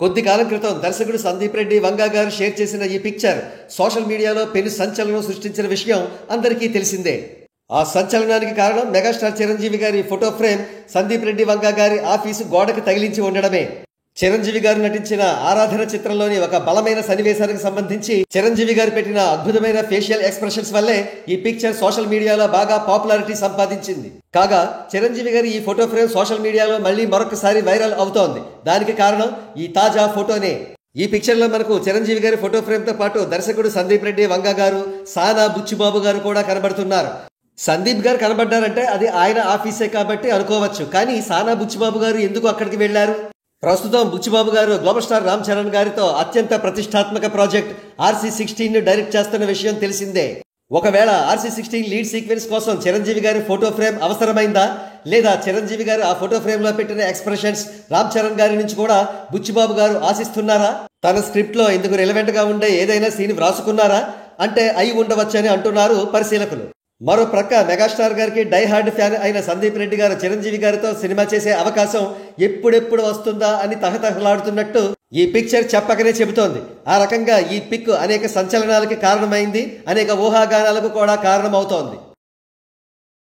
కొద్ది కాలం క్రితం దర్శకుడు సందీప్ రెడ్డి వంగా గారు షేర్ చేసిన ఈ పిక్చర్ సోషల్ మీడియాలో పెను సంచలనం సృష్టించిన విషయం అందరికీ తెలిసిందే. ఆ సంచలనానికి కారణం మెగాస్టార్ చిరంజీవి గారి ఫోటో ఫ్రేమ్ సందీప్ రెడ్డి వంగా గారి ఆఫీసు గోడకు తగిలించి ఉండడమే. చిరంజీవి గారు నటించిన ఆరాధన చిత్రంలోని ఒక బలమైన సన్నివేశానికి సంబంధించి చిరంజీవి గారు పెట్టిన అద్భుతమైన ఫేషియల్ ఎక్స్ప్రెషన్స్ వల్లే ఈ పిక్చర్ సోషల్ మీడియాలో బాగా పాపులారిటీ సంపాదించింది. కాగా చిరంజీవి గారి ఈ ఫోటో ఫ్రేమ్ సోషల్ మీడియాలో మళ్ళీ మరొకసారి వైరల్ అవుతోంది. దానికి కారణం ఈ తాజా ఫోటోనే. ఈ పిక్చర్లో మనకు చిరంజీవి గారి ఫోటో ఫ్రేమ్తో పాటు దర్శకుడు సందీప్ రెడ్డి వంగా గారు, సానా బుచ్చిబాబు గారు కూడా కనబడుతున్నారు. సందీప్ గారు కనబడ్డారంటే అది ఆయన ఆఫీసే కాబట్టి అనుకోవచ్చు. కానీ సానా బుచ్చిబాబు గారు ఎందుకు అక్కడికి వెళ్లారు? ప్రస్తుతం బుచ్చిబాబు గారు గ్లోబల్ స్టార్ రామ్ చరణ్ గారితో అత్యంత ప్రతిష్టాత్మక ప్రాజెక్ట్ RC16 డైరెక్ట్ చేస్తున్న విషయం తెలిసిందే. ఒకవేళ RC16 లీడ్ సీక్వెన్స్ కోసం చిరంజీవి గారి ఫోటో ఫ్రేమ్ అవసరమైందా, లేదా చిరంజీవి గారు ఆ ఫోటో ఫ్రేమ్ లో పెట్టిన ఎక్స్ప్రెషన్స్ రామ్ చరణ్ గారి నుంచి కూడా బుచ్చిబాబు గారు ఆశిస్తున్నారా? తన స్క్రిప్ట్ లో ఇందుకు రిలవెంట్ గా ఉండే ఏదైనా సీన్ వ్రాసుకున్నారా అంటే అయి ఉండవచ్చని అంటున్నారు పరిశీలకులు. మరో ప్రక్క మెగాస్టార్ గారికి డై హార్డ్ ఫ్యాన్ అయిన సందీప్ రెడ్డి గారు చిరంజీవి గారితో సినిమా చేసే అవకాశం ఎప్పుడెప్పుడు వస్తుందా అని తహతహలాడుతున్నట్టు ఈ పిక్చర్ చెప్పకనే చెబుతోంది. ఆ రకంగా ఈ పిక్ అనేక సంచలనాలకి కారణమైంది, అనేక ఊహాగానాలకు కూడా కారణమవుతోంది.